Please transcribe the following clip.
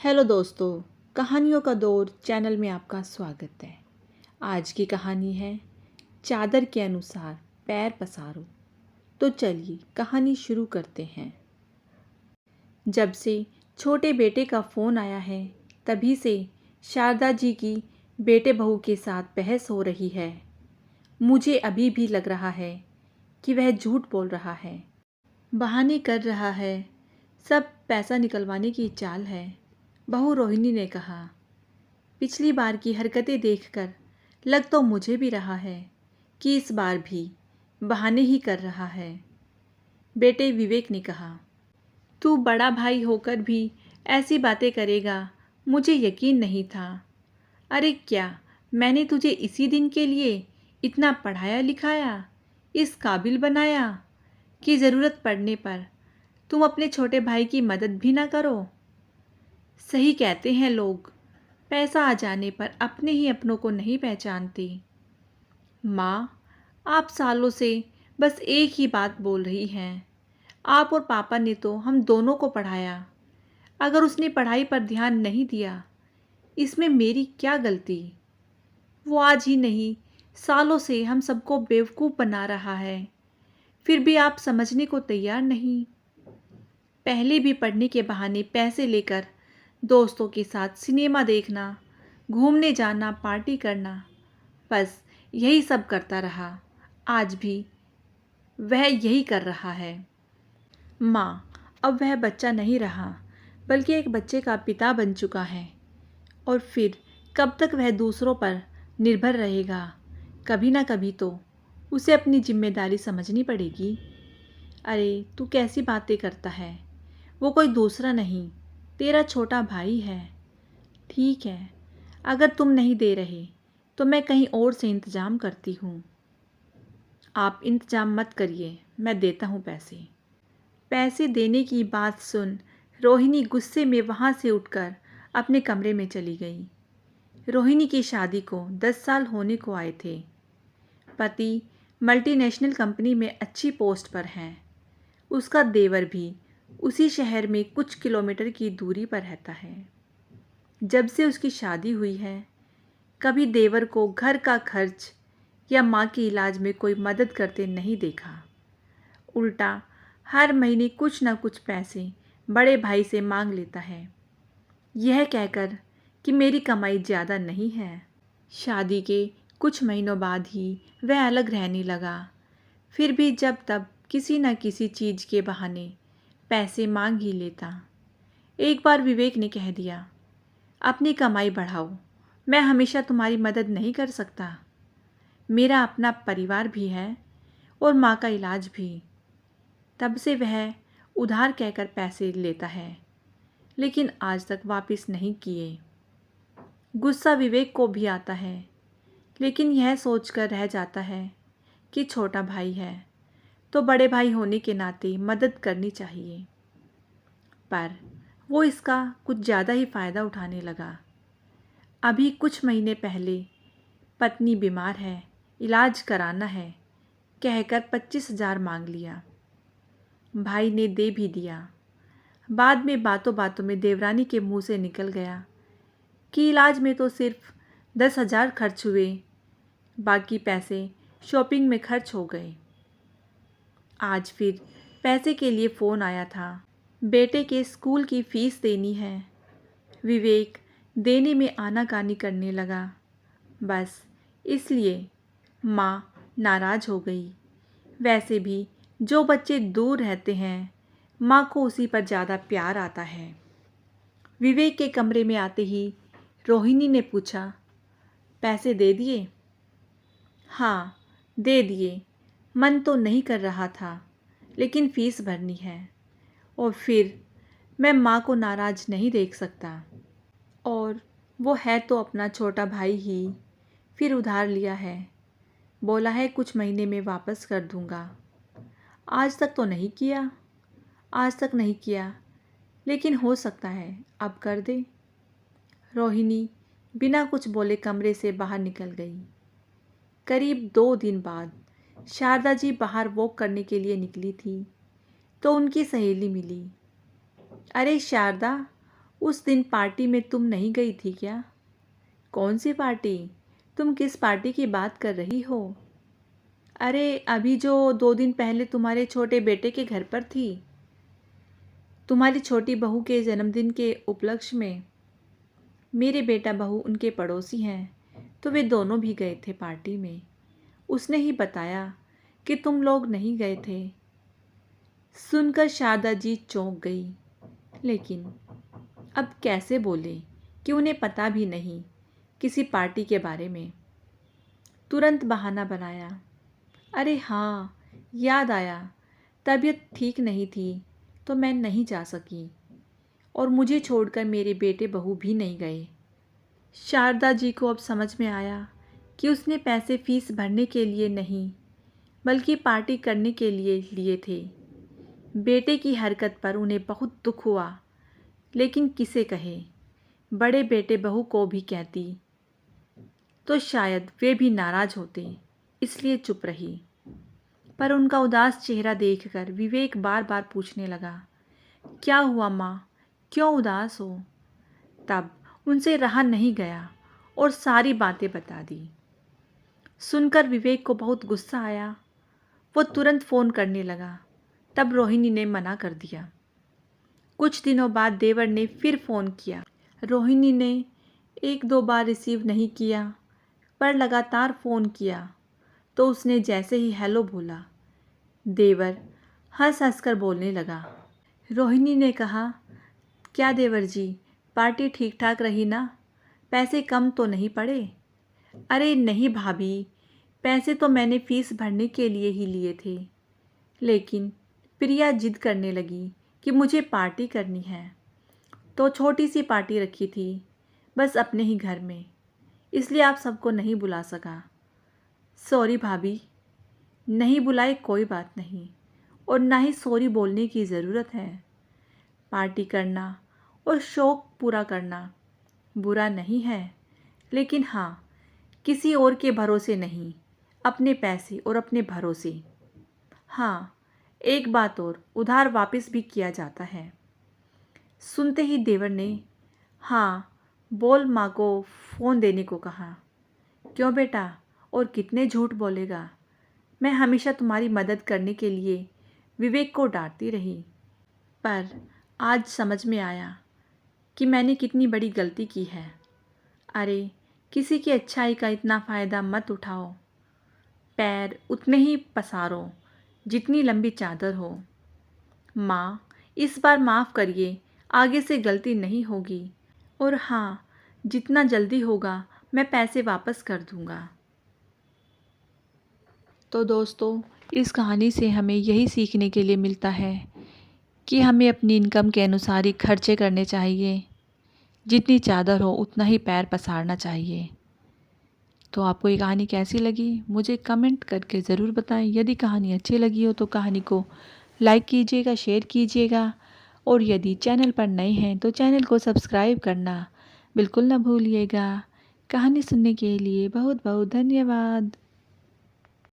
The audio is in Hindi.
हेलो दोस्तों, कहानियों का दौर चैनल में आपका स्वागत है। आज की कहानी है चादर के अनुसार पैर पसारो। तो चलिए कहानी शुरू करते हैं। जब से छोटे बेटे का फ़ोन आया है तभी से शारदा जी की बेटे बहू के साथ बहस हो रही है। मुझे अभी भी लग रहा है कि वह झूठ बोल रहा है, बहाने कर रहा है। सब पैसा निकलवाने की चाल है। बहू रोहिणी ने कहा। पिछली बार की हरकतें देखकर लग तो मुझे भी रहा है कि इस बार भी बहाने ही कर रहा है। बेटे विवेक ने कहा, तू बड़ा भाई होकर भी ऐसी बातें करेगा, मुझे यकीन नहीं था। अरे क्या मैंने तुझे इसी दिन के लिए इतना पढ़ाया लिखाया, इस काबिल बनाया कि ज़रूरत पड़ने पर तुम अपने छोटे भाई की मदद भी ना करो। सही कहते हैं लोग, पैसा आ जाने पर अपने ही अपनों को नहीं पहचानते। माँ, आप सालों से बस एक ही बात बोल रही हैं। आप और पापा ने तो हम दोनों को पढ़ाया। अगर उसने पढ़ाई पर ध्यान नहीं दिया, इसमें मेरी क्या गलती? वो आज ही नहीं, सालों से हम सबको बेवकूफ़ बना रहा है, फिर भी आप समझने को तैयार नहीं। पहले भी पढ़ने के बहाने पैसे लेकर दोस्तों के साथ सिनेमा देखना, घूमने जाना, पार्टी करना, बस यही सब करता रहा। आज भी वह यही कर रहा है। माँ, अब वह बच्चा नहीं रहा, बल्कि एक बच्चे का पिता बन चुका है। और फिर कब तक वह दूसरों पर निर्भर रहेगा? कभी ना कभी तो उसे अपनी जिम्मेदारी समझनी पड़ेगी। अरे तू कैसी बातें करता है? वो कोई दूसरा नहीं, तेरा छोटा भाई है। ठीक है, अगर तुम नहीं दे रहे तो मैं कहीं और से इंतज़ाम करती हूँ। आप इंतज़ाम मत करिए, मैं देता हूँ पैसे। पैसे देने की बात सुन रोहिणी गुस्से में वहाँ से उठकर अपने कमरे में चली गई। रोहिणी की शादी को 10 साल होने को आए थे। पति मल्टीनेशनल कंपनी में अच्छी पोस्ट पर हैं। उसका देवर भी उसी शहर में कुछ किलोमीटर की दूरी पर रहता है। जब से उसकी शादी हुई है, कभी देवर को घर का खर्च या माँ के इलाज में कोई मदद करते नहीं देखा। उल्टा हर महीने कुछ ना कुछ पैसे बड़े भाई से मांग लेता है, यह कहकर कि मेरी कमाई ज़्यादा नहीं है। शादी के कुछ महीनों बाद ही वह अलग रहने लगा। फिर भी जब तब किसी न किसी चीज़ के बहाने पैसे मांग ही लेता। एक बार विवेक ने कह दिया, अपनी कमाई बढ़ाओ, मैं हमेशा तुम्हारी मदद नहीं कर सकता। मेरा अपना परिवार भी है और माँ का इलाज भी। तब से वह उधार कहकर पैसे लेता है, लेकिन आज तक वापस नहीं किए। गुस्सा विवेक को भी आता है, लेकिन यह सोचकर रह जाता है कि छोटा भाई है तो बड़े भाई होने के नाते मदद करनी चाहिए। पर वो इसका कुछ ज़्यादा ही फ़ायदा उठाने लगा। अभी कुछ महीने पहले पत्नी बीमार है, इलाज कराना है कहकर 25,000 मांग लिया। भाई ने दे भी दिया। बाद में बातों बातों में देवरानी के मुंह से निकल गया कि इलाज में तो सिर्फ 10,000 खर्च हुए, बाकी पैसे शॉपिंग में खर्च हो गए। आज फिर पैसे के लिए फ़ोन आया था। बेटे के स्कूल की फ़ीस देनी है। विवेक देने में आनाकानी करने लगा। बस इसलिए माँ नाराज़ हो गई। वैसे भी जो बच्चे दूर रहते हैं, माँ को उसी पर ज़्यादा प्यार आता है। विवेक के कमरे में आते ही रोहिणी ने पूछा, पैसे दे दिए? हाँ, दे दिए। मन तो नहीं कर रहा था, लेकिन फ़ीस भरनी है। और फिर मैं माँ को नाराज़ नहीं देख सकता। और वो है तो अपना छोटा भाई ही। फिर उधार लिया है, बोला है कुछ महीने में वापस कर दूँगा। आज तक तो नहीं किया, आज तक नहीं किया, लेकिन हो सकता है अब कर दे। रोहिणी बिना कुछ बोले कमरे से बाहर निकल गई। करीब 2 दिन बाद शारदा जी बाहर वॉक करने के लिए निकली थी तो उनकी सहेली मिली। अरे शारदा, उस दिन पार्टी में तुम नहीं गई थी क्या? कौन सी पार्टी? तुम किस पार्टी की बात कर रही हो? अरे अभी जो 2 दिन पहले तुम्हारे छोटे बेटे के घर पर थी, तुम्हारी छोटी बहू के जन्मदिन के उपलक्ष्य में। मेरे बेटा बहू उनके पड़ोसी हैं, तो वे दोनों भी गए थे पार्टी में। उसने ही बताया कि तुम लोग नहीं गए थे। सुनकर शारदा जी चौंक गई, लेकिन अब कैसे बोले कि उन्हें पता भी नहीं किसी पार्टी के बारे में। तुरंत बहाना बनाया, अरे हाँ, याद आया, तबीयत ठीक नहीं थी तो मैं नहीं जा सकी, और मुझे छोड़कर मेरे बेटे बहू भी नहीं गए। शारदा जी को अब समझ में आया कि उसने पैसे फीस भरने के लिए नहीं, बल्कि पार्टी करने के लिए लिए थे। बेटे की हरकत पर उन्हें बहुत दुख हुआ, लेकिन किसे कहे, बड़े बेटे बहू को भी कहती तो शायद वे भी नाराज़ होते, इसलिए चुप रही। पर उनका उदास चेहरा देखकर विवेक बार बार पूछने लगा, क्या हुआ माँ, क्यों उदास हो? तब उनसे रहा नहीं गया और सारी बातें बता दी। सुनकर विवेक को बहुत गुस्सा आया। वो तुरंत फ़ोन करने लगा। तब रोहिणी ने मना कर दिया। कुछ दिनों बाद देवर ने फिर फ़ोन किया। रोहिणी ने 1-2 बार रिसीव नहीं किया, पर लगातार फ़ोन किया तो उसने जैसे ही हेलो बोला, देवर हंस हंस कर बोलने लगा। रोहिणी ने कहा, क्या देवर जी, पार्टी ठीक ठाक रही ना? पैसे कम तो नहीं पड़े? अरे नहीं भाभी, पैसे तो मैंने फ़ीस भरने के लिए ही लिए थे, लेकिन प्रिया जिद करने लगी कि मुझे पार्टी करनी है, तो छोटी सी पार्टी रखी थी, बस अपने ही घर में, इसलिए आप सबको नहीं बुला सका। सॉरी भाभी। नहीं बुलाए कोई बात नहीं, और ना ही सॉरी बोलने की ज़रूरत है। पार्टी करना और शौक़ पूरा करना बुरा नहीं है, लेकिन हाँ, किसी और के भरोसे नहीं, अपने पैसे और अपने भरोसे। हाँ, एक बात और, उधार वापस भी किया जाता है। सुनते ही देवर ने हाँ बोल माँ को फ़ोन देने को कहा। क्यों बेटा, और कितने झूठ बोलेगा? मैं हमेशा तुम्हारी मदद करने के लिए विवेक को डांटती रही, पर आज समझ में आया कि मैंने कितनी बड़ी गलती की है। अरे किसी की अच्छाई का इतना फ़ायदा मत उठाओ। पैर उतने ही पसारो जितनी लंबी चादर हो। माँ, इस बार माफ़ करिए, आगे से गलती नहीं होगी, और हाँ, जितना जल्दी होगा मैं पैसे वापस कर दूँगा। तो दोस्तों, इस कहानी से हमें यही सीखने के लिए मिलता है कि हमें अपनी इनकम के अनुसार ही खर्चे करने चाहिए। जितनी चादर हो उतना ही पैर पसारना चाहिए। तो आपको ये कहानी कैसी लगी, मुझे कमेंट करके ज़रूर बताएं। यदि कहानी अच्छी लगी हो तो कहानी को लाइक कीजिएगा, शेयर कीजिएगा, और यदि चैनल पर नए हैं तो चैनल को सब्सक्राइब करना बिल्कुल ना भूलिएगा। कहानी सुनने के लिए बहुत बहुत धन्यवाद।